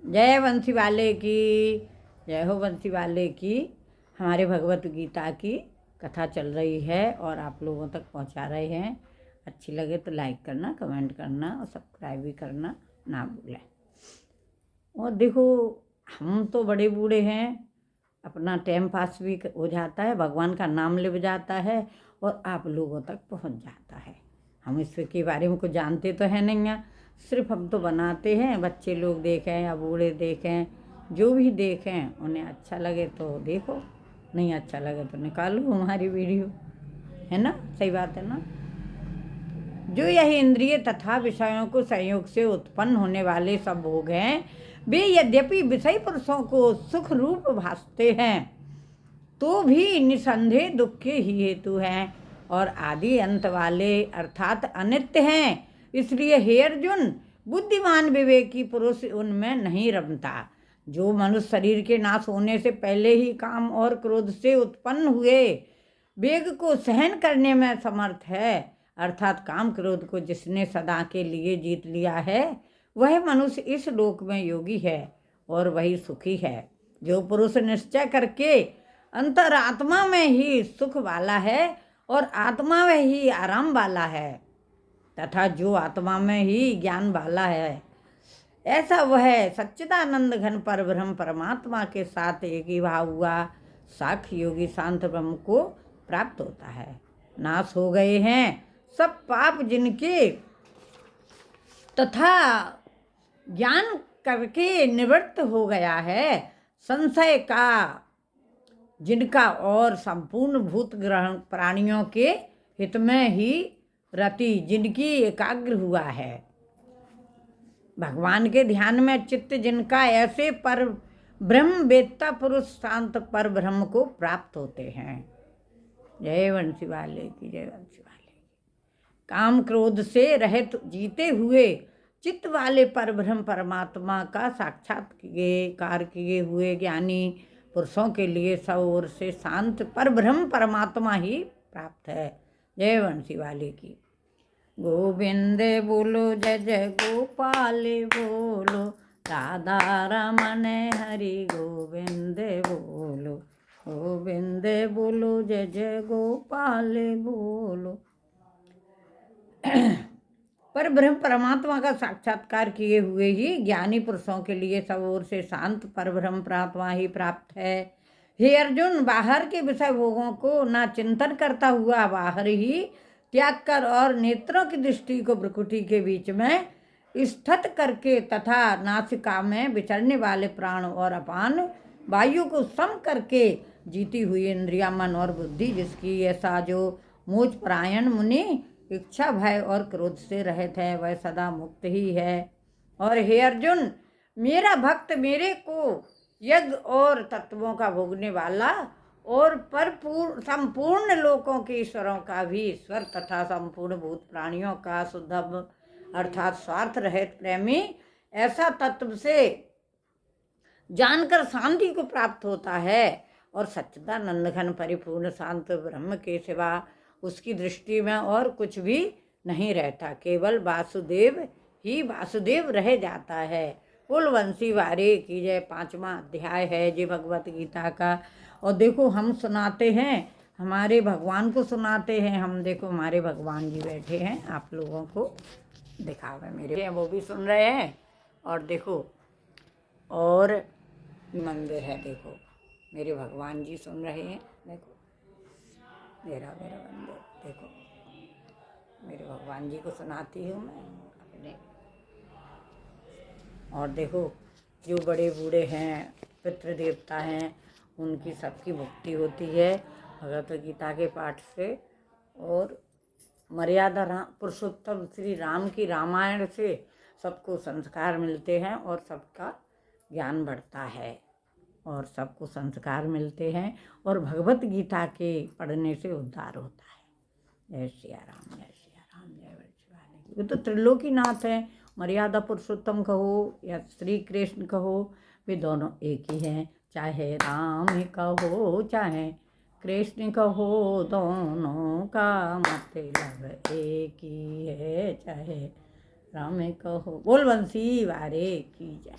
जय बंसी वाले की, जय हो बंसी वाले की। हमारे भगवत गीता की कथा चल रही है और आप लोगों तक पहुंचा रहे हैं। अच्छी लगे तो लाइक करना, कमेंट करना और सब्सक्राइब भी करना ना भूलें। और देखो, हम तो बड़े बूढ़े हैं, अपना टाइम पास भी हो जाता है, भगवान का नाम ले जाता है और आप लोगों तक पहुंच जाता है। हम इसके बारे में कुछ जानते तो है नहीं हैं, सिर्फ हम तो बनाते हैं। बच्चे लोग देखें या बूढ़े देखें, जो भी देखें उन्हें अच्छा लगे तो देखो, नहीं अच्छा लगे तो निकालो हमारी वीडियो, है ना। सही बात है ना। जो यह इंद्रिय तथा विषयों को संयोग से उत्पन्न होने वाले सब भोग हैं, वे यद्यपि विषय पुरुषों को सुख रूप भासते हैं तो भी निसंदेह दुख के ही हेतु हैं और आदि अंत वाले अर्थात अनित्य हैं। इसलिए हे अर्जुन, बुद्धिमान विवेकी पुरुष उनमें नहीं रमता। जो मनुष्य शरीर के नाश होने से पहले ही काम और क्रोध से उत्पन्न हुए वेग को सहन करने में समर्थ है, अर्थात काम क्रोध को जिसने सदा के लिए जीत लिया है, वह मनुष्य इस लोक में योगी है और वही सुखी है। जो पुरुष निश्चय करके अंतरात्मा में ही सुख वाला है और आत्मा में ही आराम वाला है, तथा जो आत्मा में ही ज्ञान वाला है, ऐसा वह सच्चिदानंद घन पर ब्रह्म परमात्मा के साथ एकीभाव हुआ साक्ष योगी शांत ब्रह्म को प्राप्त होता है। नाश हो गए हैं सब पाप जिनके, तथा ज्ञान करके निवृत्त हो गया है संशय का जिनका, और संपूर्ण भूत ग्रहण प्राणियों के हित में ही रति जिनकी एकाग्र हुआ है। भगवान के ध्यान में चित्त जिनका, ऐसे पर ब्रह्म वेत्ता पुरुष शांत पर ब्रह्म को प्राप्त होते हैं। जय वंशी वाले की, जय वंशी वाले की। काम क्रोध से रहित जीते हुए चित्त वाले पर ब्रह्म परमात्मा का साक्षात्कार किए हुए ज्ञानी पुरुषों के लिए सब ओर से शांत पर ब्रह्म परमात्मा ही प्राप्त है। जय वंशी वाले की। गोविंद बोलो, जय जय गोपाल बोलो, राधा रमन हरि गोविंद बोलो, गोविंद बोलो, जय जय गोपाल बोलो। पर ब्रह्म परमात्मा का साक्षात्कार किए हुए ही ज्ञानी पुरुषों के लिए सब ओर से शांत पर ब्रह्म परमात्मा ही प्राप्त है। हे अर्जुन, बाहर के विषय भोगों को ना चिंतन करता हुआ बाहर ही त्याग कर और नेत्रों की दृष्टि को भ्रुकुटी के बीच में स्थित करके तथा नासिका में विचरने वाले प्राण और अपान वायु को सम करके जीती हुई इंद्रिया मन और बुद्धि जिसकी, ऐसा जो मोक्ष परायण मुनि इच्छा भय और क्रोध से रहित है, वह सदा मुक्त ही है। और हे अर्जुन, मेरा भक्त मेरे को यज्ञ और तत्वों का भोगने वाला और संपूर्ण लोकों के ईश्वरों का भी ईश्वर तथा संपूर्ण भूत प्राणियों का शुद्ध अर्थात स्वार्थ रहित प्रेमी ऐसा तत्व से जानकर शांति को प्राप्त होता है और सच्चिदानंद घन परिपूर्ण शांत ब्रह्म के सिवा उसकी दृष्टि में और कुछ भी नहीं रहता, केवल वासुदेव ही वासुदेव रह जाता है। कुल वंशी वारे की जय। 5वां अध्याय है जी भगवत गीता का। और देखो, हम सुनाते हैं, हमारे भगवान को सुनाते हैं हम। देखो हमारे भगवान जी बैठे हैं, आप लोगों को दिखा रहे मेरे, वो भी सुन रहे हैं। और देखो, और मंदिर है, देखो मेरे भगवान जी सुन रहे हैं। देखो मेरा मंदिर, देखो मेरे भगवान जी को सुनाती हूँ मैं अपने। और देखो, जो बड़े बूढ़े हैं, पितृ देवता हैं, उनकी सबकी मुक्ति होती है भगवत गीता के पाठ से। और मर्यादा पुरुषोत्तम श्री राम की रामायण से सबको संस्कार मिलते हैं और सबका ज्ञान बढ़ता है और सबको संस्कार मिलते हैं और भगवत गीता के पढ़ने से उद्धार होता है। जय सिया राम, जय सिया राम, जय वंशी। वे तो त्रिलोकीनाथ है। मर्यादा पुरुषोत्तम कहो या श्री कृष्ण कहो, वे दोनों एक ही हैं। चाहे राम कहो चाहे कृष्ण कहो, दोनों का मतलब एक ही है। चाहे राम कहो। बोल बंसी वारे की जय।